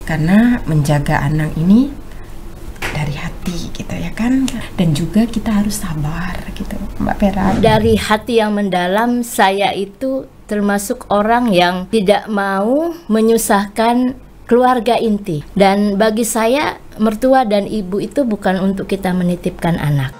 Karena menjaga anak ini dari hati gitu ya kan, dan juga kita harus sabar gitu Mbak Vera. Dari hati yang mendalam, saya itu termasuk orang yang tidak mau menyusahkan keluarga inti. Dan bagi saya, mertua dan ibu itu bukan untuk kita menitipkan anak.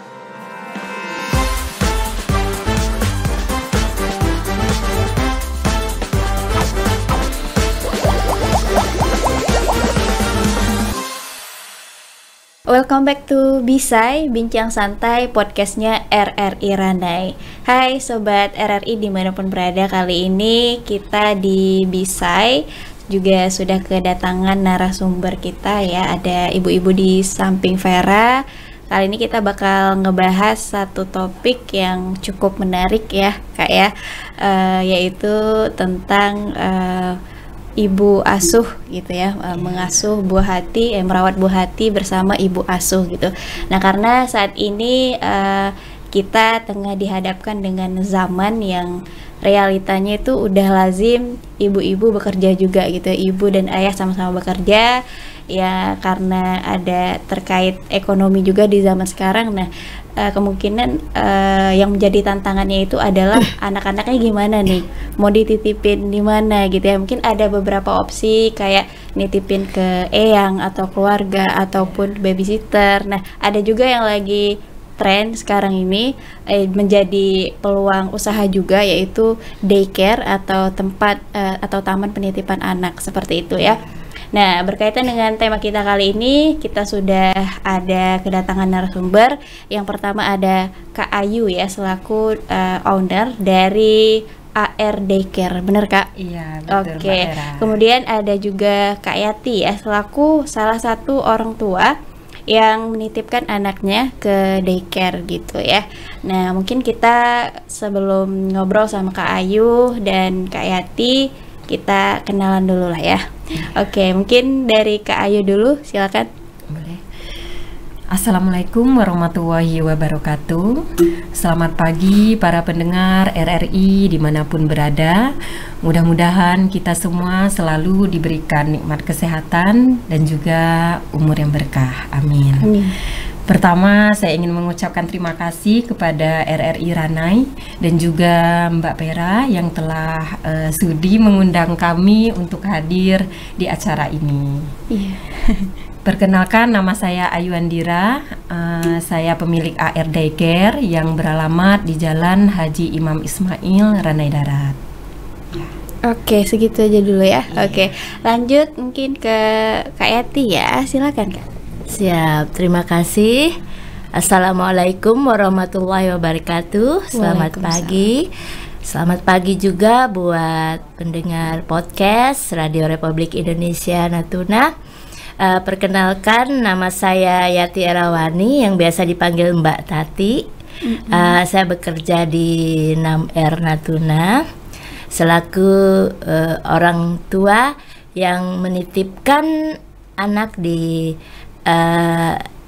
Welcome back to Bisai, Bincang Santai, podcastnya RRI Ranai. Hai Sobat RRI dimanapun berada, kali ini kita di Bisai juga sudah kedatangan narasumber kita ya. Ada ibu-ibu di samping Vera. Kali ini kita bakal ngebahas satu topik yang cukup menarik ya Kak ya, yaitu tentang ibu asuh gitu ya, mengasuh buah hati, merawat buah hati bersama ibu asuh gitu. Nah karena saat ini kita tengah dihadapkan dengan zaman yang realitanya itu udah lazim ibu-ibu bekerja juga gitu, ibu dan ayah sama-sama bekerja ya, karena ada terkait ekonomi juga di zaman sekarang. Nah kemungkinan yang menjadi tantangannya itu adalah anak-anaknya gimana nih, mau dititipin di mana gitu ya. Mungkin ada beberapa opsi kayak nitipin ke eyang atau keluarga ataupun babysitter. Nah ada juga yang lagi tren sekarang ini menjadi peluang usaha juga, yaitu daycare atau tempat atau taman penitipan anak seperti itu ya. Nah, berkaitan dengan tema kita kali ini, kita sudah ada kedatangan narasumber. Yang pertama ada Kak Ayu ya, selaku owner dari AR Daycare, bener Kak? Iya, betul. Oke. Kemudian ada juga Kak Yati ya, selaku salah satu orang tua yang menitipkan anaknya ke daycare gitu ya. Nah, mungkin kita sebelum ngobrol sama Kak Ayu dan Kak Yati, kita kenalan dulu lah ya. Oke, mungkin dari Kak Ayu dulu, silakan. Boleh. Assalamualaikum warahmatullahi wabarakatuh. Selamat pagi para pendengar RRI dimanapun berada. Mudah-mudahan kita semua selalu diberikan nikmat kesehatan dan juga umur yang berkah. Amin. Amin. Pertama, saya ingin mengucapkan terima kasih kepada RRI Ranai dan juga Mbak Vera yang telah sudi mengundang kami untuk hadir di acara ini. Iya. Perkenalkan, nama saya Ayu Andira, saya pemilik AR Daycare yang beralamat di Jalan Haji Imam Ismail, Ranai Darat. Oke, segitu aja dulu ya. Oke, lanjut mungkin ke Kak Yati ya, silakan Kak. Siap, terima kasih. Assalamualaikum warahmatullahi wabarakatuh. Selamat pagi. Selamat pagi juga buat pendengar podcast Radio Republik Indonesia Natuna. Perkenalkan, nama saya Yati Erawani yang biasa dipanggil Mbak Tati. Saya bekerja di 6R Natuna selaku orang tua yang menitipkan anak di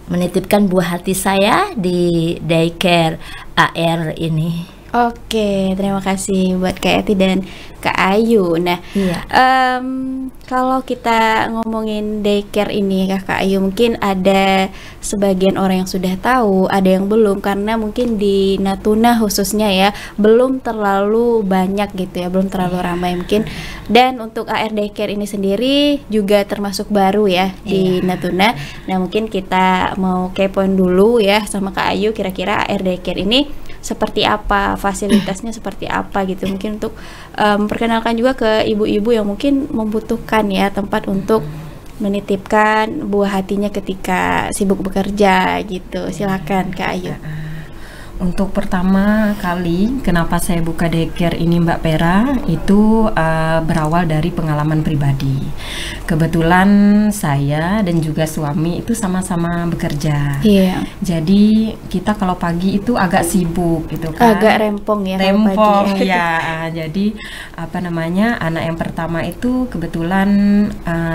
menitipkan buah hati saya di daycare AR ini. Oke, terima kasih buat Kak Yati dan Kak Ayu. Nah, Iya. Kalau kita ngomongin daycare ini Kak Ayu, mungkin ada sebagian orang yang sudah tahu, ada yang belum, karena mungkin di Natuna khususnya ya belum terlalu banyak gitu ya, belum terlalu ramai mungkin. Dan untuk AR Daycare ini sendiri juga termasuk baru ya di Natuna. Nah, mungkin kita mau kepoin dulu ya sama Kak Ayu, kira-kira AR Daycare ini seperti apa, fasilitasnya seperti apa gitu, mungkin untuk memperkenalkan juga ke ibu-ibu yang mungkin membutuhkan ya tempat untuk menitipkan buah hatinya ketika sibuk bekerja gitu. Silakan Kak Ayu. Untuk pertama kali kenapa saya buka daycare ini Mbak Vera, itu berawal dari pengalaman pribadi. Kebetulan saya dan juga suami itu sama-sama bekerja. Iya. Jadi kita kalau pagi itu agak sibuk gitu kan. Agak rempong ya. Rempong pagi. ya. Jadi anak yang pertama itu kebetulan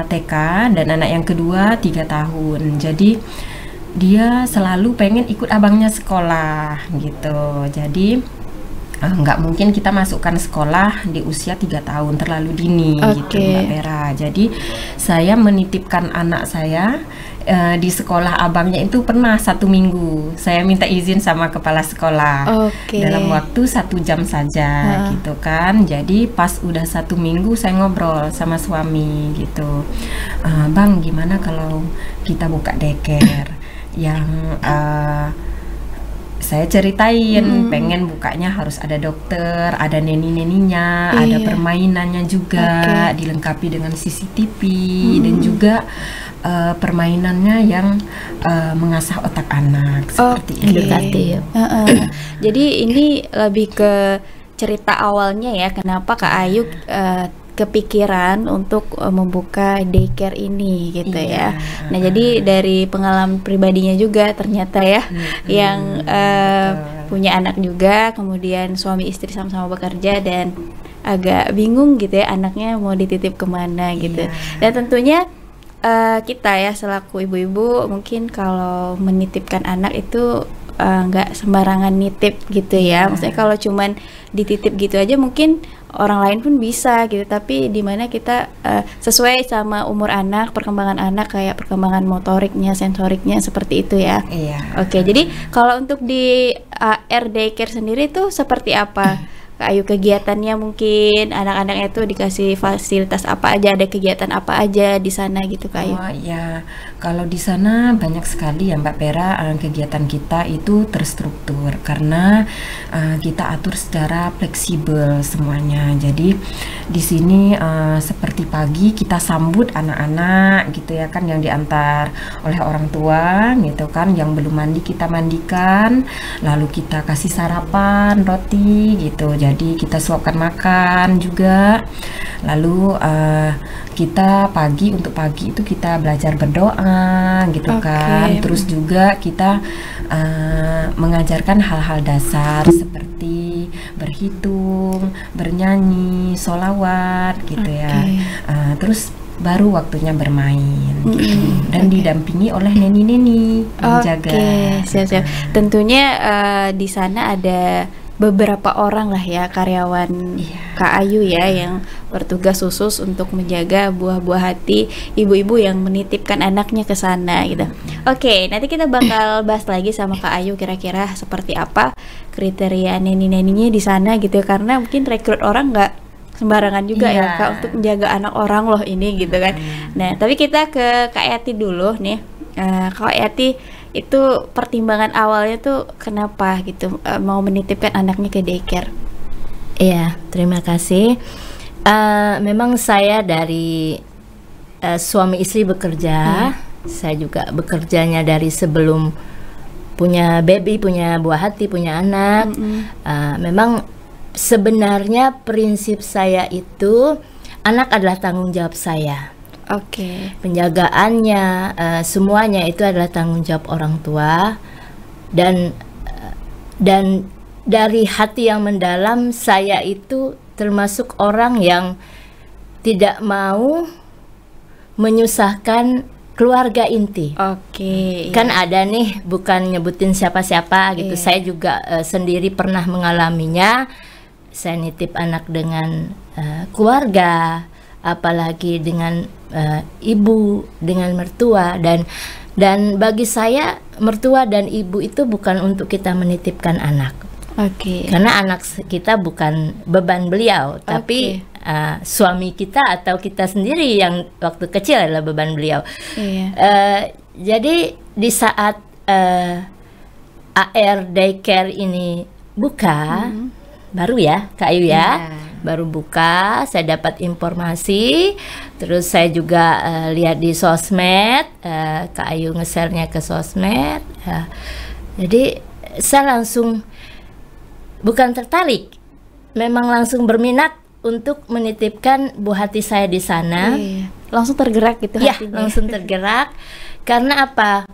TK dan anak yang kedua 3 tahun. Jadi dia selalu pengen ikut abangnya sekolah gitu. Jadi nggak mungkin kita masukkan sekolah di usia 3 tahun, terlalu dini gitu Mbak Vera. Jadi saya menitipkan anak saya di sekolah abangnya itu pernah 1 minggu. Saya minta izin sama kepala sekolah dalam waktu 1 jam saja gitu kan. Jadi pas udah 1 minggu saya ngobrol sama suami gitu, Bang gimana kalau kita buka daycare yang saya ceritain pengen bukanya harus ada dokter, ada neni-neninya, ada permainannya juga, dilengkapi dengan CCTV dan juga permainannya yang mengasah otak anak seperti edukatif. Jadi ini lebih ke cerita awalnya ya, kenapa Kak Ayu kepikiran untuk membuka daycare ini gitu ya. Nah jadi dari pengalaman pribadinya juga ternyata ya yang punya anak juga, kemudian suami istri sama-sama bekerja dan agak bingung gitu ya anaknya mau dititip kemana gitu. Dan tentunya kita ya selaku ibu-ibu mungkin kalau menitipkan anak itu nggak sembarangan nitip gitu ya. Maksudnya kalau cuman dititip gitu aja mungkin orang lain pun bisa gitu, tapi dimana kita sesuai sama umur anak, perkembangan anak kayak perkembangan motoriknya, sensoriknya seperti itu ya. Oke, jadi kalau untuk di AR Daycare sendiri tuh seperti apa? Kak Ayu, kegiatannya mungkin anak-anaknya tuh dikasih fasilitas apa aja, ada kegiatan apa aja di sana gitu Kak Ayu? Ya, kalau di sana banyak sekali ya Mbak Vera, kegiatan kita itu terstruktur karena kita atur secara fleksibel semuanya. Jadi di sini seperti pagi kita sambut anak-anak gitu ya kan, yang diantar oleh orang tua gitu kan, yang belum mandi kita mandikan, lalu kita kasih sarapan roti gitu. Jadi kita suapkan makan juga. Lalu kita untuk pagi itu kita belajar berdoa gitu kan. Terus juga kita mengajarkan hal-hal dasar seperti berhitung, bernyanyi, sholawat gitu ya. Terus baru waktunya bermain gitu. Dan didampingi oleh neni-neni menjaga. Siap-siap. Tentunya di sana ada beberapa orang lah ya karyawan Kak Ayu ya yang bertugas khusus untuk menjaga buah-buah hati ibu-ibu yang menitipkan anaknya ke sana gitu. Oke, nanti kita bakal bahas lagi sama Kak Ayu kira-kira seperti apa kriteria neni-neninya di sana gitu ya, karena mungkin rekrut orang nggak sembarangan juga ya Kak untuk menjaga anak orang loh ini gitu kan. Nah, tapi kita ke Kak Yati dulu nih. Kak Yati, itu pertimbangan awalnya tuh kenapa gitu mau menitipkan anaknya ke daycare? Iya, terima kasih. Memang saya dari suami istri bekerja, saya juga bekerjanya dari sebelum punya baby, punya buah hati, punya anak. Memang sebenarnya prinsip saya itu anak adalah tanggung jawab saya. Penjagaannya, semuanya itu adalah tanggung jawab orang tua, dan dari hati yang mendalam saya itu termasuk orang yang tidak mau menyusahkan keluarga inti. Kan ada nih, bukan nyebutin siapa-siapa gitu. Saya juga sendiri pernah mengalaminya. Saya nitip anak dengan keluarga, apalagi dengan ibu, dengan mertua, dan bagi saya mertua dan ibu itu bukan untuk kita menitipkan anak. Karena anak kita bukan beban beliau, tapi suami kita atau kita sendiri yang waktu kecil adalah beban beliau. Jadi di saat AR Daycare ini buka, baru ya Kak Ayu ya, baru buka, saya dapat informasi, terus saya juga lihat di sosmed, Kak Ayu nge-share-nya ke sosmed, jadi saya langsung bukan tertarik, memang langsung berminat untuk menitipkan buah hati saya di sana. Langsung tergerak gitu hatinya. Langsung tergerak, karena apa?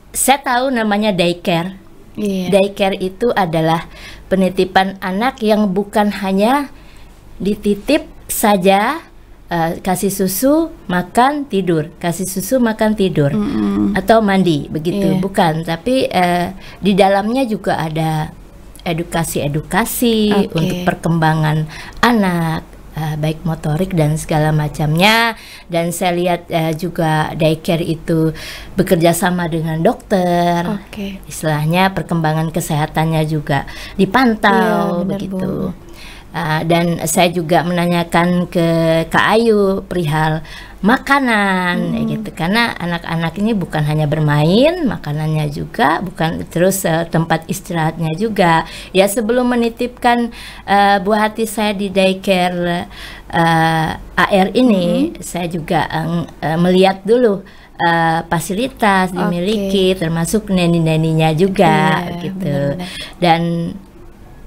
Saya tahu namanya daycare. Daycare itu adalah penitipan anak yang bukan hanya dititip saja, kasih susu, makan, tidur, kasih susu, makan, tidur, atau mandi begitu, bukan. Tapi di dalamnya juga ada edukasi untuk perkembangan anak, baik motorik dan segala macamnya. Dan saya lihat juga daycare itu bekerja sama dengan dokter, istilahnya perkembangan kesehatannya juga dipantau, begitu. Dan saya juga menanyakan ke Kak Ayu perihal makanan, gitu, karena anak-anak ini bukan hanya bermain, makanannya juga, bukan terus tempat istirahatnya juga. Ya, sebelum menitipkan buah hati saya di daycare AR ini, saya juga melihat dulu fasilitas dimiliki, termasuk neni-neninya juga, gitu. Dan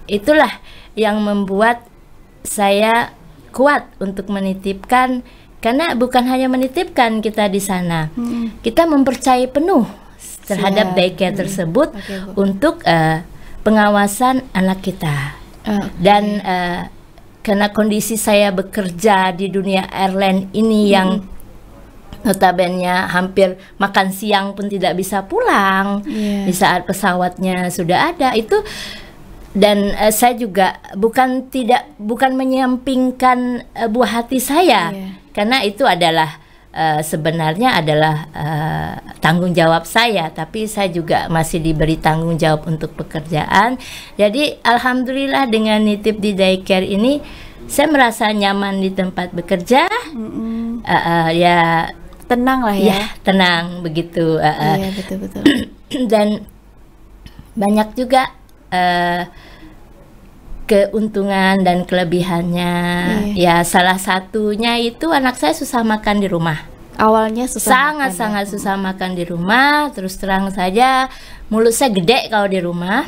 itulah yang membuat saya kuat untuk menitipkan, karena bukan hanya menitipkan kita di sana, kita mempercayai penuh terhadap daycare tersebut untuk pengawasan anak kita. Dan karena kondisi saya bekerja di dunia airline ini yang notabene hampir makan siang pun tidak bisa pulang di saat pesawatnya sudah ada itu. Dan saya juga bukan menyampingkan buah hati saya, karena itu adalah sebenarnya adalah tanggung jawab saya, tapi saya juga masih diberi tanggung jawab untuk pekerjaan. Jadi alhamdulillah dengan nitip di daycare ini saya merasa nyaman di tempat bekerja, ya tenang lah ya, tenang begitu. Iya, betul-betul. Dan banyak juga keuntungan dan kelebihannya. Ya, salah satunya itu anak saya susah makan di rumah. Awalnya sangat susah makan di rumah. Terus terang saja mulut saya gede kalau di rumah.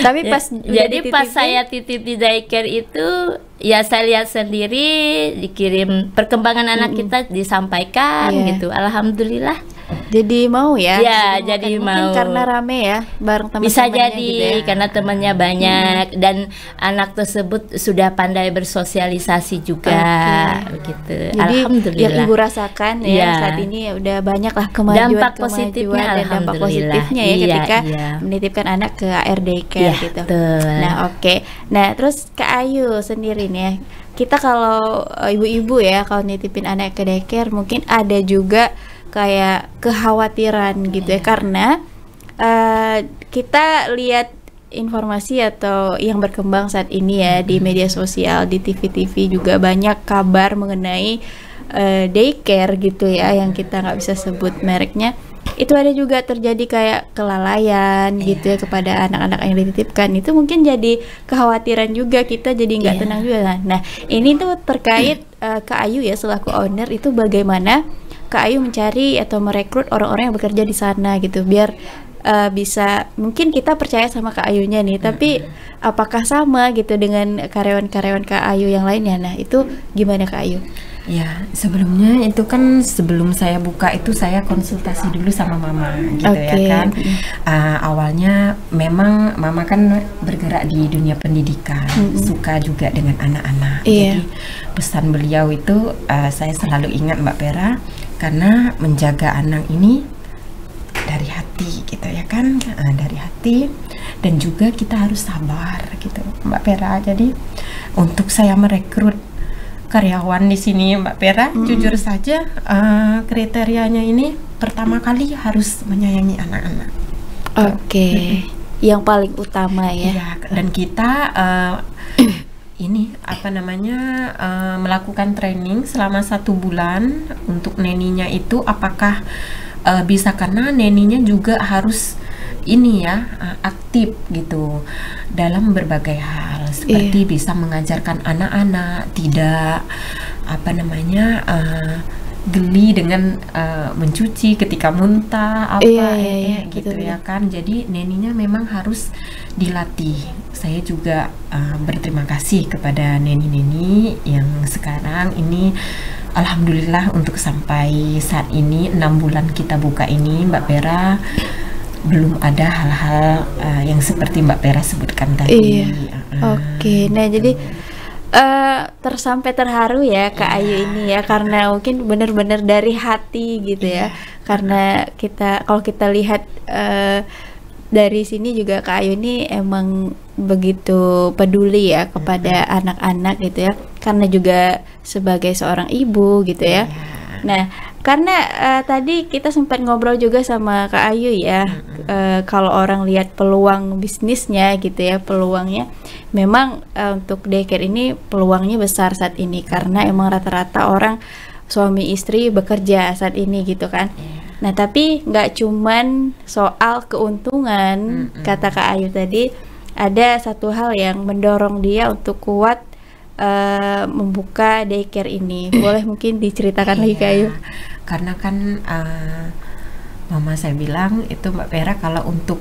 Tapi pas jadi pas saya titip di daycare itu, ya saya lihat sendiri, dikirim perkembangan anak kita disampaikan, gitu. Alhamdulillah. Jadi mau ya? Ya, jadi mau. Mungkin karena rame ya, bareng teman-temannya. Bisa jadi gitu ya? Karena temannya banyak dan anak tersebut sudah pandai bersosialisasi juga, begitu. Jadi alhamdulillah. Yang ibu rasakan saat ini udah banyak lah dampak positifnya, dan dampak positifnya ya ketika menitipkan anak ke AR Daycare gitu. Nah, Nah, terus Kak Ayu sendiri nih ya, kita kalau ibu-ibu ya kalau nitipin anak ke daycare mungkin ada juga kayak kekhawatiran gitu ya, karena kita lihat informasi atau yang berkembang saat ini ya di media sosial, di TV-TV juga banyak kabar mengenai daycare gitu ya, yang kita nggak bisa sebut mereknya. Itu ada juga terjadi kayak kelalaian gitu ya kepada anak-anak yang dititipkan. Itu mungkin jadi kekhawatiran juga, kita jadi nggak tenang juga. Nah, ini tuh terkait Kak Ayu ya selaku owner, itu bagaimana Kak Ayu mencari atau merekrut orang-orang yang bekerja di sana gitu, biar bisa, mungkin kita percaya sama Kak Ayunya nih, tapi apakah sama gitu dengan karyawan-karyawan Kak Ayu yang lainnya? Nah, itu gimana Kak Ayu? Ya, sebelumnya itu kan sebelum saya buka itu saya konsultasi dulu sama mama gitu ya kan. Awalnya memang mama kan bergerak di dunia pendidikan, suka juga dengan anak-anak. Jadi pesan beliau itu saya selalu ingat Mbak Pera, karena menjaga anak ini dari hati gitu ya kan, dari hati, dan juga kita harus sabar gitu Mbak Pera. Jadi untuk saya merekrut karyawan di sini Mbak Pera, jujur saja kriterianya ini pertama kali harus menyayangi anak-anak. Yang paling utama ya. Dan kita ini melakukan training selama 1 bulan untuk neninya itu, apakah bisa, karena neninya juga harus aktif gitu dalam berbagai hal, seperti bisa mengajarkan anak-anak tidak geli dengan mencuci ketika muntah gitu ya kan. Jadi neninya memang harus dilatih. Saya juga berterima kasih kepada neni-neni yang sekarang ini alhamdulillah untuk sampai saat ini 6 bulan kita buka ini Mbak Pera, belum ada hal-hal yang seperti Mbak Pera sebutkan tadi. Nah jadi sampai terharu ya Kak Ayu ini ya, karena mungkin benar-benar dari hati gitu ya. Karena kalau kita lihat dari sini juga Kak Ayu ini emang begitu peduli ya kepada anak-anak gitu ya, karena juga sebagai seorang ibu gitu ya. Nah, karena tadi kita sempat ngobrol juga sama Kak Ayu ya, kalau orang lihat peluang bisnisnya gitu ya, peluangnya memang untuk daycare ini peluangnya besar saat ini, karena emang rata-rata orang suami istri bekerja saat ini gitu kan. Nah, tapi nggak cuman soal keuntungan, kata Kak Ayu tadi, ada satu hal yang mendorong dia untuk kuat membuka daycare ini. Boleh mungkin diceritakan lagi Kak Ayu? Karena kan Mama saya bilang itu Mbak Vera, kalau untuk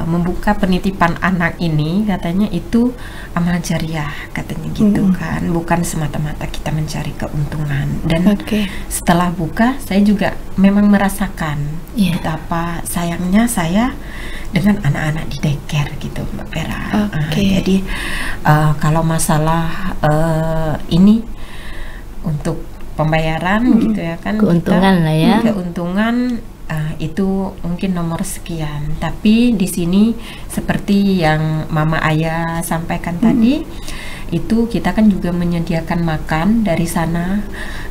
membuka penitipan anak ini katanya itu amal jariah katanya gitu kan, bukan semata-mata kita mencari keuntungan. Dan setelah buka saya juga memang merasakan betapa sayangnya saya dengan anak-anak di daycare gitu Mbak Vera. Jadi kalau masalah ini untuk pembayaran gitu ya kan, keuntungan lah ya, keuntungan itu mungkin nomor sekian. Tapi di sini seperti yang Mama Ayah sampaikan tadi, itu kita kan juga menyediakan makan dari sana.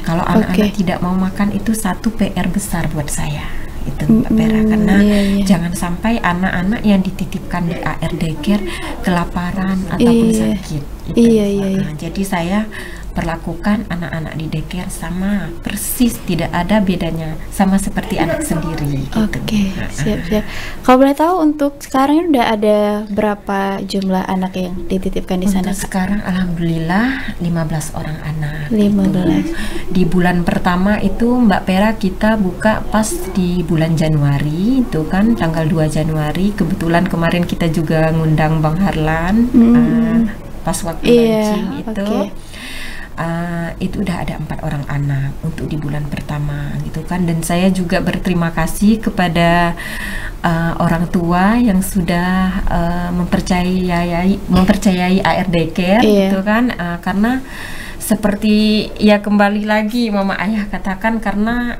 Kalau anak-anak tidak mau makan, itu satu PR besar buat saya itu Mbak Vera, karena jangan sampai anak-anak yang dititipkan di AR Daycare kelaparan ataupun sakit. Jadi saya perlakukan anak-anak di daycare sama persis, tidak ada bedanya, sama seperti anak sendiri gitu. Siap. Kalau boleh tahu untuk sekarang ini udah ada berapa jumlah anak yang dititipkan di sana? Untuk sekarang alhamdulillah 15 orang anak. 15. Gitu. Di bulan pertama itu Mbak Vera kita buka pas di bulan Januari itu kan, tanggal 2 Januari. Kebetulan kemarin kita juga ngundang Bang Harlan pas waktu launching itu. Itu udah ada 4 orang anak untuk di bulan pertama gitu kan. Dan saya juga berterima kasih kepada orang tua yang sudah mempercayai AR Daycare gitu kan, karena seperti ya kembali lagi Mama Ayah katakan, karena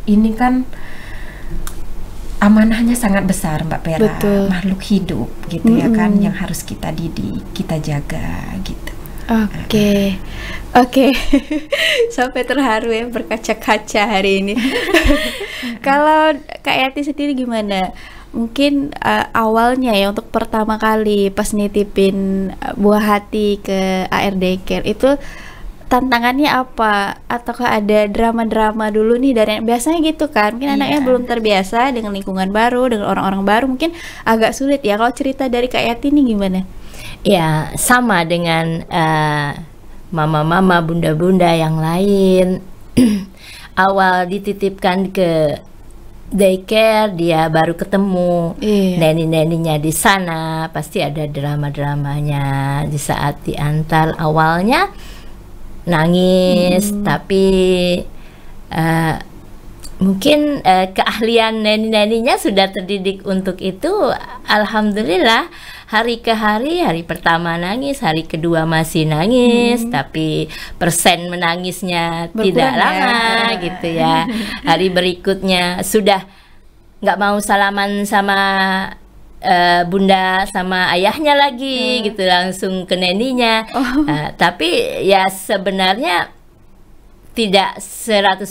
ini kan amanahnya sangat besar Mbak Vera, makhluk hidup gitu ya kan, yang harus kita didik, kita jaga gitu. Oke. Sampai terharu ya berkaca-kaca hari ini. Kalau Kak Yati sendiri gimana? Mungkin awalnya ya, untuk pertama kali pas nitipin buah hati ke AR Daycare itu tantangannya apa? Ataukah ada drama-drama dulu nih dari biasanya gitu kan? Mungkin anaknya belum terbiasa dengan lingkungan baru, dengan orang-orang baru, mungkin agak sulit ya. Kalau cerita dari Kak Yati nih gimana? Ya, sama dengan mama-mama, bunda-bunda yang lain. Awal dititipkan ke daycare, dia baru ketemu neni-neninya di sana, pasti ada drama-dramanya. Di saat diantar awalnya nangis, tapi mungkin keahlian neni-neninya sudah terdidik untuk itu. Alhamdulillah, hari ke hari pertama nangis, hari kedua masih nangis, tapi persen menangisnya berkurang, tidak lama gitu ya. Hari berikutnya sudah nggak mau salaman sama bunda sama ayahnya lagi gitu, langsung ke neninya. Tapi ya sebenarnya tidak 100%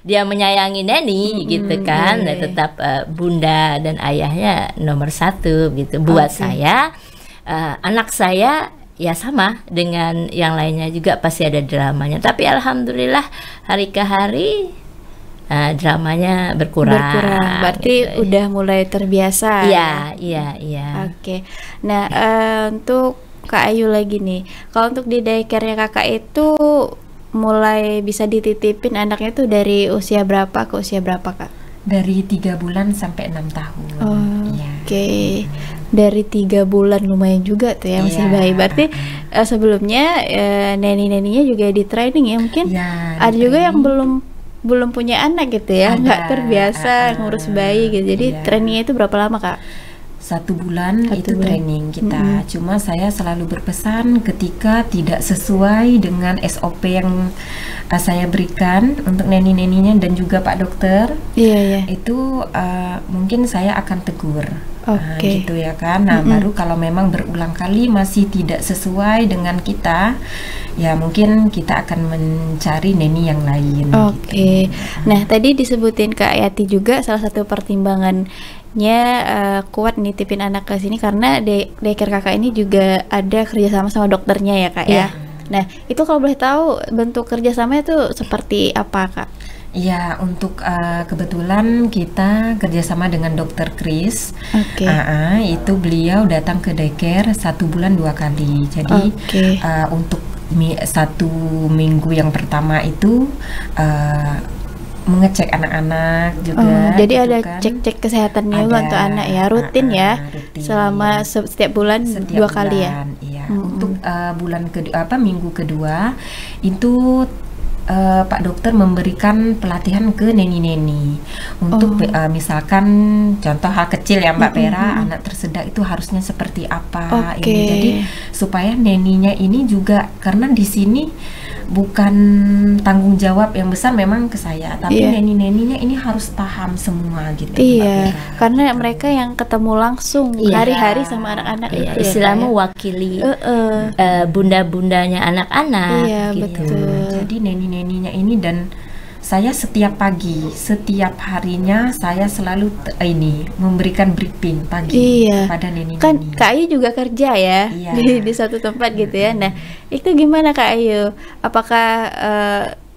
dia menyayangi neni gitu kan. Tetap bunda dan ayahnya nomor 1 gitu buat saya. Anak saya ya sama dengan yang lainnya juga, pasti ada dramanya, tapi alhamdulillah hari ke hari dramanya berkurang. Berarti gitu. Udah mulai terbiasa. Iya. Oke. Nah, untuk Kak Ayu lagi nih, kalau untuk di daycare-nya kakak itu mulai bisa dititipin anaknya tuh dari usia berapa ke usia berapa Kak? Dari 3 bulan sampai 6 tahun. Oke. Dari 3 bulan lumayan juga tuh ya, masih bayi. Berarti sebelumnya neni-neninya juga di training ya mungkin. Ada juga yang belum punya anak gitu ya, nggak terbiasa ngurus bayi gitu. Jadi trainingnya itu berapa lama Kak? 1 bulan 1 itu bulan. training kita. Cuma saya selalu berpesan ketika tidak sesuai dengan SOP yang saya berikan untuk neni-neninya dan juga Pak Dokter, Iya. itu mungkin saya akan tegur. Oke. Gitu ya kan. Nah, baru kalau memang berulang kali masih tidak sesuai dengan kita, ya mungkin kita akan mencari neni yang lain. Oke. Gitu. Nah, tadi disebutin Kak Yati juga salah satu pertimbangannya kuat nitipin anak ke sini karena daycare Kakak ini juga ada kerjasama sama dokternya ya Kak ya. Iya. Nah, itu kalau boleh tahu bentuk kerjasamanya itu seperti apa Kak? Ya, untuk kebetulan kita kerjasama dengan Dokter Kris. Oke. Itu beliau datang ke daycare 1 bulan 2 kali. Jadi Oke. untuk 1 minggu yang pertama itu mengecek anak-anak juga. Jadi gitu ada kan. cek-cek kesehatannya Ada, juga untuk anak ya, rutin ya, rutin. selama setiap bulan Setiap 2 kali ya. bulan, iya. Untuk bulan kedua, minggu kedua itu Pak Dokter memberikan pelatihan ke neni-neni untuk misalkan contoh hal kecil ya Mbak Pera, anak tersedak itu harusnya seperti apa Oke. ini. Jadi supaya neninya ini juga, karena di sini bukan tanggung jawab yang besar memang ke saya, tapi Iya. neni-neninya ini harus paham semua gitu Mbak Iya, Pera. karena mereka yang ketemu langsung Iya. hari-hari sama anak-anak Ya, itu ya, istilah Kak, ya. mewakili Heeh. bunda-bundanya anak-anak. Iya, gitu. betul. Jadi neni-neninya ini, dan saya setiap pagi, setiap harinya saya selalu memberikan briefing pagi Iya. pada neni-neni. Kan Kak Ayu juga kerja ya Iya. di suatu tempat gitu ya. Nah, itu gimana Kak Ayu? Apakah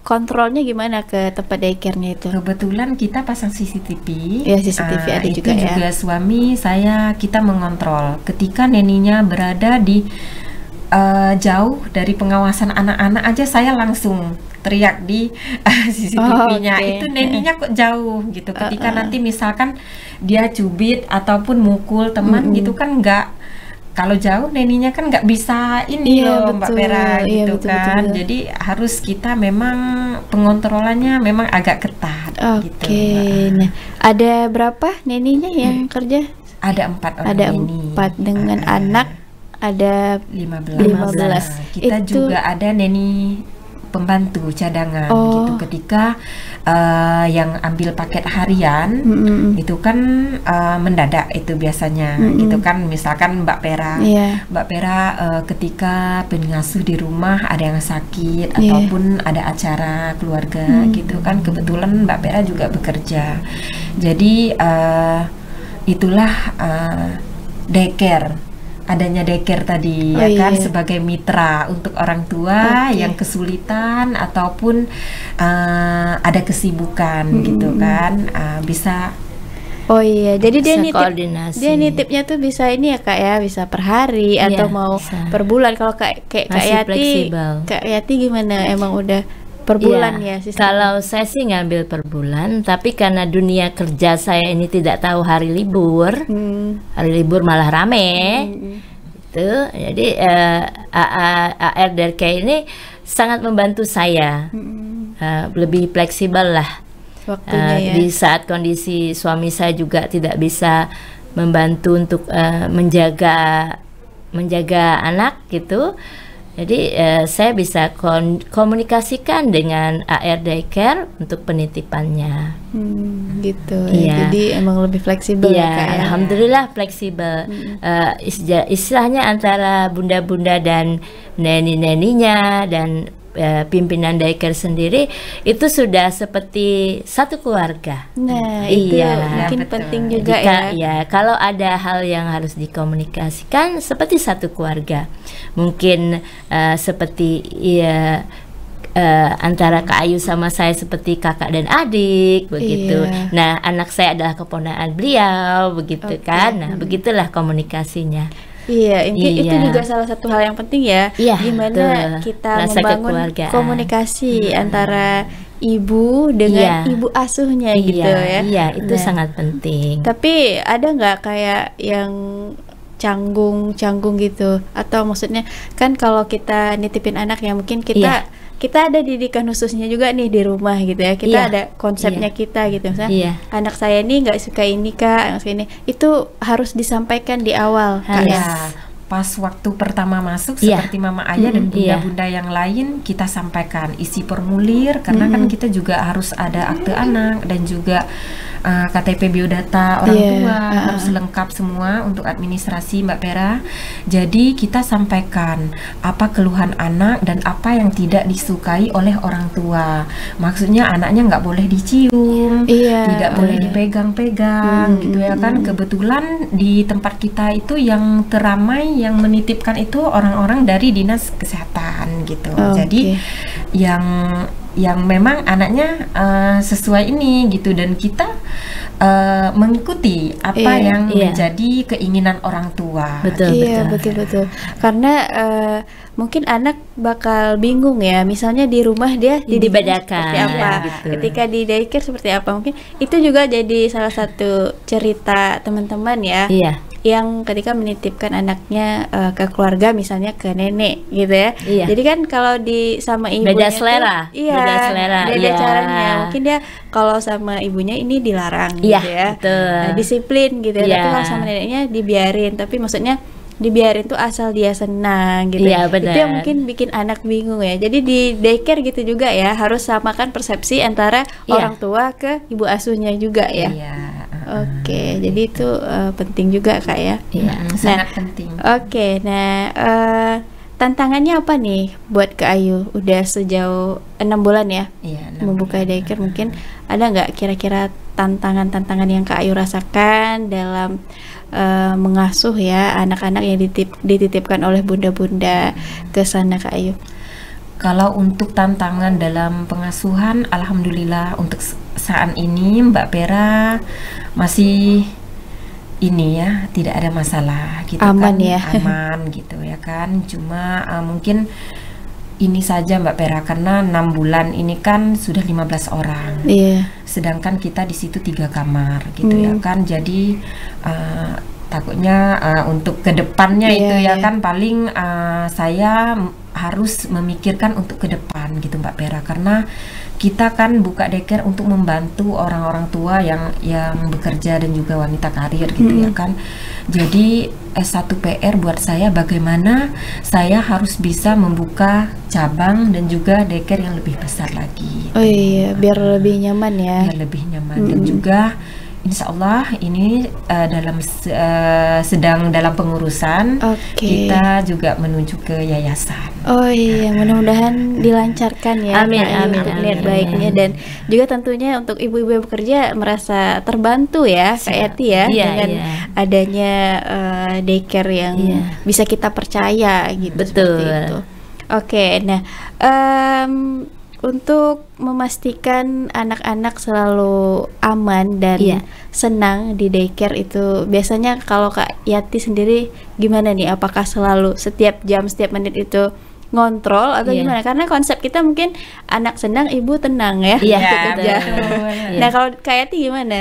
kontrolnya gimana ke tempat daycare-nya itu? Kebetulan kita pasang CCTV. Iya, CCTV ada itu juga ya. juga suami kita mengontrol ketika neninya berada di jauh dari pengawasan anak-anak aja, saya langsung teriak di CCTV-nya. Oke. Itu neninya kok jauh gitu. Ketika nanti misalkan dia cubit ataupun mukul teman gitu kan, kalau jauh neninya kan nggak bisa ini Iya, loh Mbak betul. Pera Iya, gitu betul, kan. betul. Jadi harus kita memang pengontrolannya memang agak ketat Oke. gitu. Mbak. Nah, ada berapa neninya yang kerja? Ada 4 orang Ada neni. 4 dengan anak ada 15. 15. Kita Itu- juga ada neni pembantu cadangan Oh. gitu. Ketika yang ambil paket harian itu kan mendadak itu biasanya gitu kan. Misalkan Mbak Pera, Iya. Mbak Pera ketika pengasuh di rumah ada yang sakit Iya. ataupun ada acara keluarga gitu kan. Kebetulan Mbak Pera juga bekerja. Jadi itulah daycare. Adanya daycare tadi Oh, ya kan, iya. sebagai mitra untuk orang tua Oke. yang kesulitan ataupun ada kesibukan gitu kan, bisa. Oh iya, jadi dia Bisa nitip, koordinasi. dia nitipnya tuh bisa ini ya Kak ya, bisa per hari Iya, atau mau bisa. per bulan. Kalau kayak Kak Masih Yati, fleksibel. Kak Yati gimana? Emang udah per bulan ya Iya, sistem? kalau saya sih ngambil per bulan, tapi karena dunia kerja saya ini tidak tahu hari libur, hari libur malah rame, gitu. Jadi ARDK ini sangat membantu saya, lebih fleksibel lah. Waktunya ya. Di saat kondisi suami saya juga tidak bisa membantu untuk menjaga anak gitu. Jadi saya bisa komunikasikan dengan ARDK untuk penitipannya. Gitu. Iya. Jadi emang lebih fleksibel Iya, ya Kak ya. alhamdulillah fleksibel. Istilahnya antara bunda-bunda dan neni-neninya dan pimpinan daycare sendiri itu sudah seperti satu keluarga. Nah, itu Iya, mungkin betul. penting juga Jika, ya. kalau ada hal yang harus dikomunikasikan seperti satu keluarga, mungkin seperti antara Kak Ayu sama saya seperti kakak dan adik begitu. Iya. Nah, anak saya adalah keponakan beliau begitu kan. Nah, begitulah komunikasinya. Iya, itu Iya. juga salah satu hal yang penting ya. Iya, Gimana betul. kita Rasa membangun kekeluargaan. komunikasi antara ibu dengan Iya. ibu asuhnya gitu ya. Iya, itu Nah, sangat penting. Tapi ada nggak kayak yang canggung gitu? Atau maksudnya kan kalau kita nitipin anak ya mungkin kita kita ada didikan khususnya juga nih di rumah gitu ya. Kita Iya. ada konsepnya Iya. kita gitu. Misalnya Iya. anak saya nih nggak suka ini kak, nggak suka ini. Itu harus disampaikan di awal kak ya. Ya, pas waktu pertama masuk Iya. seperti Mama Ayah dan Iya. bunda-bunda yang lain kita sampaikan isi formulir karena kan kita juga harus ada akte anak dan juga KTP biodata orang Iya, tua harus lengkap semua untuk administrasi Mbak Pera. Jadi kita sampaikan apa keluhan anak dan apa yang tidak disukai oleh orang tua. Maksudnya anaknya nggak boleh dicium, Iya. tidak boleh dipegang-pegang gitu ya kan. Kebetulan di tempat kita itu yang teramai yang menitipkan itu orang-orang dari dinas kesehatan gitu. Oke. Jadi yang memang anaknya sesuai ini gitu dan kita mengikuti apa Iya, yang iya. menjadi keinginan orang tua. Betul. Iya betul. Karena mungkin anak bakal bingung ya. Misalnya di rumah dia dididiknya Dibedakan, seperti apa, gitu. ketika di daycare seperti apa. Mungkin itu juga jadi salah satu cerita teman-teman ya. Iya. Yang ketika menitipkan anaknya ke keluarga, misalnya ke nenek gitu ya. Iya. Jadi kan kalau di sama ibunya Beda tuh, selera. iya, Beda selera, beda iya. caranya. Mungkin dia kalau sama ibunya ini dilarang Iya, gitu ya. betul. Nah, disiplin gitu ya. Iya. Tapi kalau sama neneknya dibiarin. Tapi maksudnya dibiarin tuh asal dia senang gitu. Iya, Itu benar. yang mungkin bikin anak bingung ya. Jadi di daycare gitu juga ya, harus samakan persepsi antara Iya. orang tua ke ibu asuhnya juga ya. Iya. Oke, jadi itu penting juga kak ya. Iya. Sangat penting. Oke, nah tantangannya apa nih buat Kak Ayu? Udah sejauh 6 bulan ya Iya, 6 membuka bulan. daycare, mungkin ada nggak kira-kira tantangan-tantangan yang Kak Ayu rasakan dalam mengasuh ya anak-anak yang dititipkan oleh bunda-bunda ke sana Kak Ayu? Kalau untuk tantangan dalam pengasuhan, alhamdulillah untuk saat ini Mbak Pera masih ini ya, tidak ada masalah gitu Aman kan, ya. aman gitu ya kan. Cuma mungkin ini saja Mbak Pera karena 6 bulan ini kan sudah 15 orang. Iya. Sedangkan kita di situ 3 kamar gitu ya kan. Jadi takutnya untuk kedepannya Iya, itu ya iya. kan paling saya harus memikirkan untuk ke depan gitu Mbak Pera karena kita kan buka daycare untuk membantu orang-orang tua yang bekerja dan juga wanita karir gitu ya kan. Jadi satu PR buat saya bagaimana saya harus bisa membuka cabang dan juga daycare yang lebih besar lagi. Oh iya, biar lebih nyaman ya. Biar lebih nyaman dan juga insya Allah ini sedang dalam pengurusan. Oke. Kita juga menuju ke yayasan. Oh iya, mudah-mudahan dilancarkan ya Amin, Kak Ayu, amin, untuk amin, niat amin. baiknya dan juga tentunya untuk ibu-ibu yang bekerja merasa terbantu ya Kak Yati ya Iya, dengan iya. adanya daycare yang Iya. bisa kita percaya gitu. Betul. Seperti itu. Oke, nah untuk memastikan anak-anak selalu aman dan Iya. senang di daycare itu biasanya kalau Kak Yati sendiri gimana nih? Apakah selalu setiap jam, setiap menit itu ngontrol atau Iya. gimana? Karena konsep kita mungkin anak senang, ibu tenang ya. Iya, untuk betul. kerja. Iya. Nah kalau Kak Yati gimana?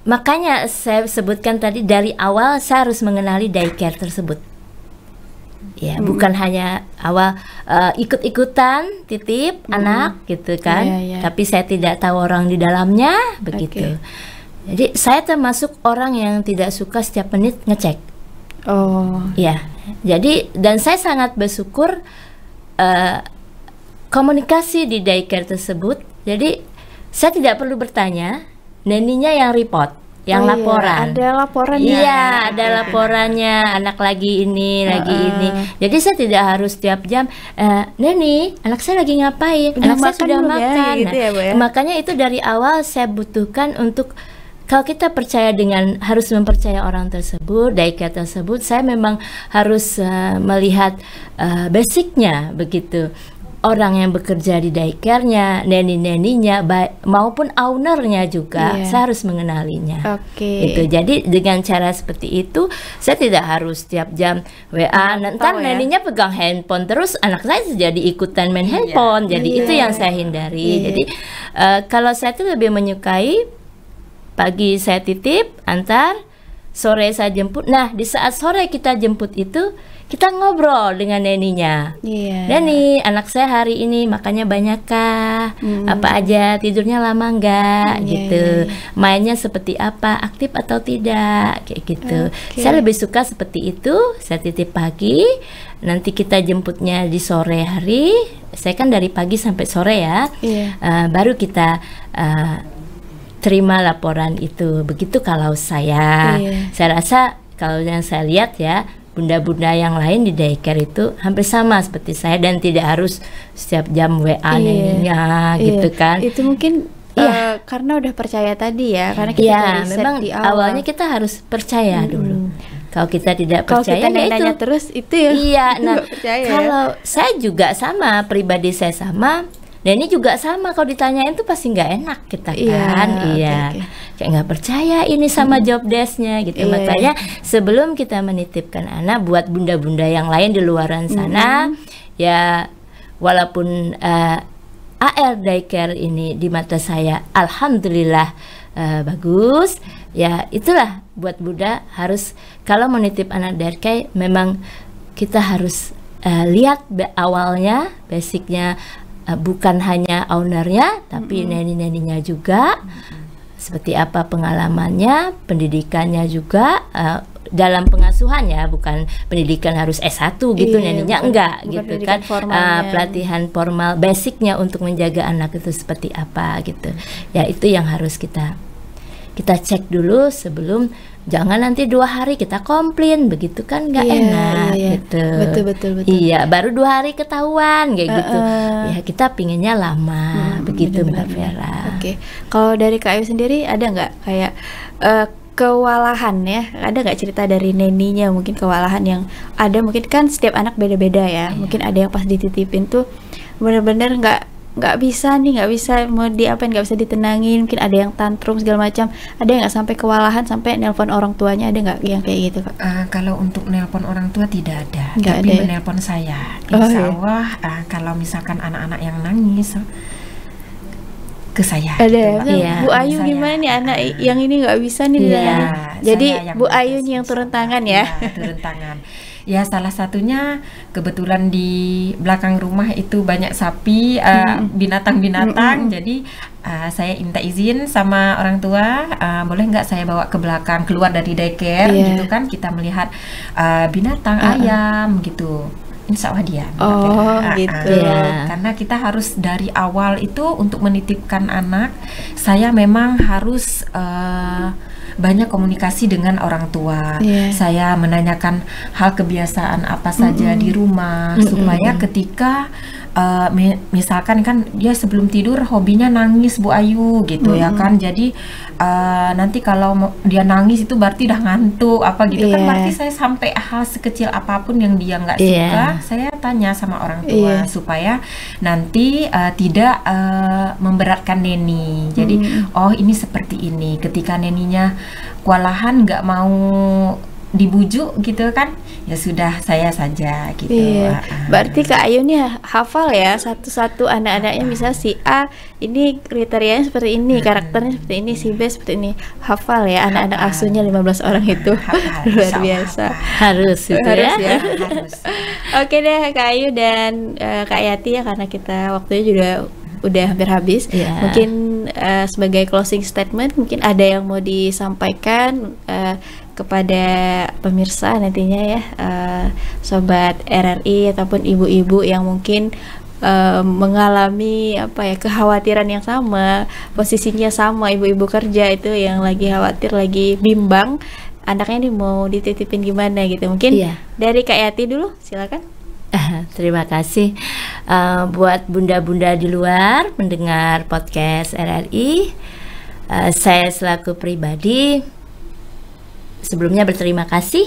Makanya saya sebutkan tadi dari awal saya harus mengenali daycare tersebut. Ya, bukan hanya awal ikut-ikutan titip anak gitu kan, Iya, iya. tapi saya tidak tahu orang di dalamnya begitu. Jadi saya termasuk orang yang tidak suka setiap menit ngecek. Oh, Ya, jadi dan saya sangat bersyukur komunikasi di daycare tersebut. Jadi saya tidak perlu bertanya, neninya yang report. Yang oh iya, laporan. ada laporan ya. Iya, ada laporannya anak lagi ini, lagi ini. Jadi saya tidak harus setiap jam, Neni, anak saya lagi ngapain? Udah Anak saya makan sudah belum ya?" makan. Gitu ya, Bu, ya? Makanya itu dari awal saya butuhkan untuk kalau kita percaya dengan harus mempercaya orang tersebut, daycare tersebut, saya memang harus melihat basicnya begitu. Orang yang bekerja di daycare-nya, neni-neninya, maupun ownernya juga, Iya. saya harus mengenalinya. Oke. Itu jadi dengan cara seperti itu, saya tidak harus setiap jam WA. Ntar tahu ya. neninya pegang handphone terus, anak saya jadi ikutan main handphone. Jadi Iya. itu yang saya hindari. Iya. Jadi kalau saya tuh lebih menyukai pagi saya titip, antar, sore saya jemput. Nah, di saat sore kita jemput itu, kita ngobrol dengan neninya. Iya. Neni, anak saya hari ini makannya banyak kah? Apa aja, tidurnya lama nggak? Iya, Gitu. iya. Mainnya seperti apa? Aktif atau tidak? Kayak gitu. Oke. Saya lebih suka seperti itu. Saya titip pagi, nanti kita jemputnya di sore hari. Saya kan dari pagi sampai sore ya. Iya. Baru kita terima laporan itu. Begitu kalau saya. Iya. Saya rasa kalau yang saya lihat ya, bunda-bunda yang lain di daycare itu hampir sama seperti saya, dan tidak harus setiap jam WA neninya gitu kan. Itu mungkin karena udah percaya tadi ya, karena kita Iya, udah riset memang di awal. awalnya kita harus percaya dulu. Kalau kita tidak Kalau percaya kita ya nanya itu. terus itu ya. Iya, nah nggak percaya ya. kalau saya juga sama, pribadi saya sama, dan ini juga sama, kalau ditanyain tuh pasti nggak enak kita kan. Iya, Iya, oke. kayak nggak percaya ini sama job desk-nya gitu. Iya. Makanya sebelum kita menitipkan anak, buat bunda-bunda yang lain di luaran sana, ya walaupun AR daycare ini di mata saya alhamdulillah bagus, ya itulah buat bunda harus kalau menitip anak daycare memang kita harus lihat awalnya basicnya, bukan hanya ownernya tapi neni-neninya juga, seperti apa pengalamannya, pendidikannya juga, dalam pengasuhan ya, bukan pendidikan harus S1 gitu, Iya, neninya bukan enggak gitu pendidikan kan. formalnya. Pelatihan formal basicnya untuk menjaga anak itu seperti apa gitu. Ya itu yang harus kita cek dulu sebelum, jangan nanti 2 hari kita komplain, begitu kan nggak enak gitu. Betul. Iya, baru 2 hari ketahuan kayak gitu. Ya kita pinginnya lama, begitu Mbak Vera. Oke. Kalau dari Kak Ayu sendiri ada nggak kayak kewalahan ya? Ada nggak cerita dari neninya mungkin kewalahan yang ada? Mungkin kan setiap anak beda-beda ya. Mungkin ada yang pas dititipin tuh bener-bener nggak bisa mau diapain, nggak bisa ditenangin, mungkin ada yang tantrum segala macam. Ada yang nggak sampai kewalahan sampai nelpon orang tuanya, ada nggak yang kayak gitu Kak? Kalau untuk nelpon orang tua tidak ada, Nggak tapi ada ya? menelpon saya. Oh, Insya iya. Allah kalau misalkan anak-anak yang nangis ke saya. Ada. gitu, Mbak. Iya. Bu Ayu Saya. gimana nih anak yang ini nggak bisa nih Iya. ditangani. Jadi Saya yang Bu mengatasi Ayu yang turun misalkan. tangan ya. Iya, turun tangan. Ya salah satunya kebetulan di belakang rumah itu banyak sapi, binatang-binatang. Jadi saya minta izin sama orang tua, boleh nggak saya bawa ke belakang keluar dari daycare Iya. gitu kan, kita melihat binatang ayam gitu. Insya Allah dia. Oh, gitu. Iya. Karena kita harus dari awal itu untuk menitipkan anak, saya memang harus banyak komunikasi dengan orang tua. Iya. Saya menanyakan hal kebiasaan apa saja di rumah supaya ketika misalkan kan dia sebelum tidur hobinya nangis Bu Ayu gitu ya kan. Jadi nanti kalau dia nangis itu berarti udah ngantuk apa gitu kan, Iya. berarti saya sampai hal sekecil apapun yang dia nggak Iya. suka saya tanya sama orang tua Iya. supaya nanti tidak memberatkan neni. Jadi oh ini seperti ini, ketika neninya kewalahan nggak mau dibujuk gitu kan, ya sudah saya saja gitu. Iya. Berarti Kak Ayu nih hafal ya satu-satu anak-anaknya, bisa si A ini kriterianya seperti ini, karakternya seperti ini, si B seperti ini. Hafal ya anak-anak asuhnya 15 orang itu. Hafal, Luar insya Allah biasa. hafal. Harus gitu Harus ya. ya. Harus. Oke deh Kak Ayu dan Kak Yati ya, karena kita waktunya juga udah hampir habis. Iya. Mungkin sebagai closing statement mungkin ada yang mau disampaikan kepada pemirsa nantinya ya, sobat RRI ataupun ibu-ibu yang mungkin mengalami kekhawatiran yang sama, posisinya sama, ibu-ibu kerja itu yang lagi khawatir, lagi bimbang anaknya ini mau dititipin gimana gitu. Mungkin Iya. dari Kak Yati dulu, silakan. Terima kasih buat bunda-bunda di luar mendengar podcast RRI. Saya selaku pribadi sebelumnya berterima kasih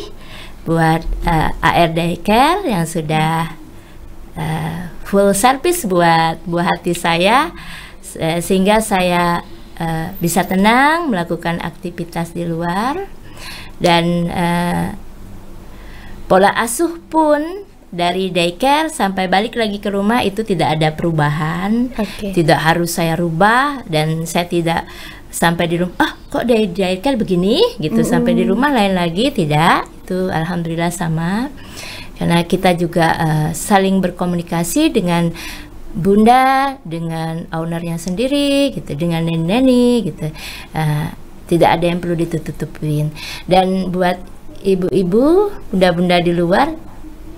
buat AR Daycare yang sudah full service buat buah hati saya, sehingga saya bisa tenang melakukan aktivitas di luar, dan pola asuh pun dari daycare sampai balik lagi ke rumah itu tidak ada perubahan. Oke. Tidak harus saya rubah, dan saya tidak sampai di rumah kok dari daycare begini gitu, sampai di rumah lain lagi, tidak. Itu alhamdulillah sama. karena kita juga saling berkomunikasi dengan bunda, dengan ownernya sendiri gitu, dengan neni gitu. Tidak ada yang perlu ditutup-tutupin. Dan buat ibu-ibu, bunda-bunda di luar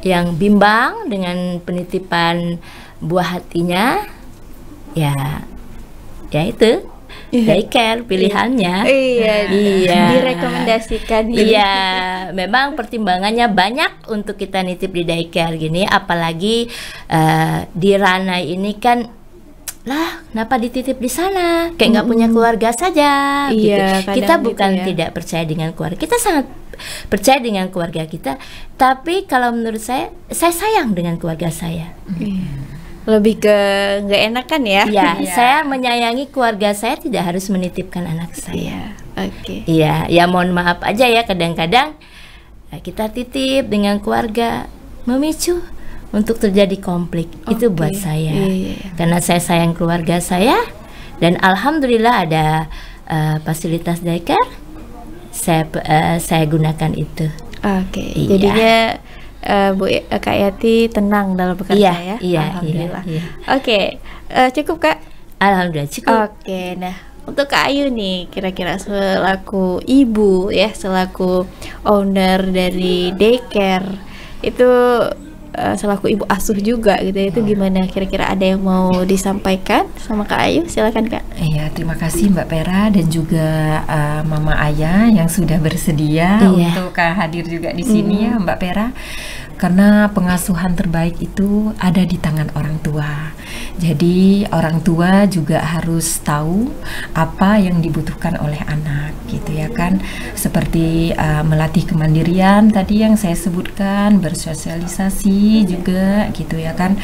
yang bimbang dengan penitipan buah hatinya, ya itu daycare pilihannya. Iya. Direkomendasikan. Iya, memang pertimbangannya banyak untuk kita nitip di daycare gini, apalagi di Ranai ini kan, lah kenapa dititip di sana, kayak nggak punya keluarga saja gitu. Kita bukan tidak percaya dengan keluarga, kita sangat percaya dengan keluarga kita, tapi kalau menurut saya sayang dengan keluarga saya. Lebih ke nggak enakan ya? Iya, saya menyayangi keluarga saya, tidak harus menitipkan anak saya. Oke. Iya, ya mohon maaf aja ya, kadang-kadang kita titip dengan keluarga memicu untuk terjadi konflik. Itu buat saya. Karena saya sayang keluarga saya, dan alhamdulillah ada fasilitas daycare, saya gunakan itu. Oke. Jadinya Bu Kak Yati tenang dalam bekerja ya. Alhamdulillah. Iya. Oke, cukup Kak. Alhamdulillah cukup. Oke, nah untuk Kak Ayu nih, kira-kira selaku ibu ya, selaku owner dari daycare itu, selaku ibu asuh juga gitu, itu gimana, kira-kira ada yang mau disampaikan sama Kak Ayu? Silakan Kak. Iya, terima kasih Mbak Pera dan juga Mama Ayah yang sudah bersedia untuk hadir juga di sini ya Mbak Pera. Karena pengasuhan terbaik itu ada di tangan orang tua. Jadi orang tua juga harus tahu apa yang dibutuhkan oleh anak gitu ya kan. Seperti melatih kemandirian tadi yang saya sebutkan, bersosialisasi juga gitu ya kan.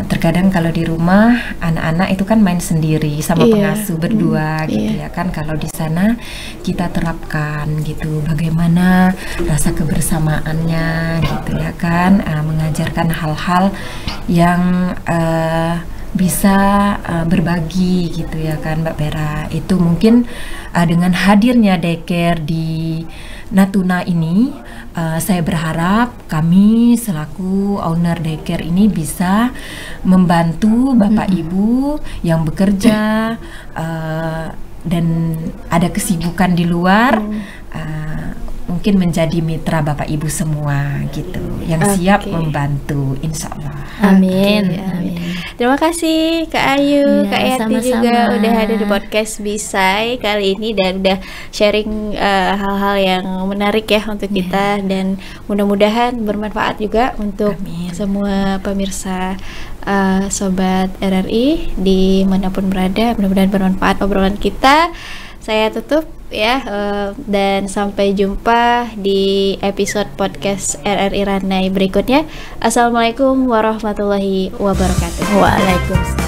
Terkadang kalau di rumah anak-anak itu kan main sendiri sama pengasuh berdua gitu ya kan. Kalau di sana kita terapkan gitu bagaimana rasa kebersamaannya gitu ya kan, mengajarkan hal-hal yang bisa berbagi gitu ya kan Mbak Pera. Itu mungkin dengan hadirnya daycare di Natuna ini, saya berharap kami selaku owner daycare ini bisa membantu Bapak Ibu yang bekerja dan ada kesibukan di luar, mungkin menjadi mitra Bapak Ibu semua gitu, yang siap membantu, insya Allah. Amin. Terima kasih Kak Ayu, Kak Yati sama-sama juga udah ada di podcast Bisai kali ini dan udah sharing hal-hal yang menarik ya untuk kita, dan mudah-mudahan bermanfaat juga untuk semua pemirsa Sobat RRI dimanapun berada. Mudah-mudahan bermanfaat obrolan kita. Saya tutup ya, dan sampai jumpa di episode podcast RRI Ranai berikutnya. Assalamualaikum warahmatullahi wabarakatuh. Waalaikumsalam.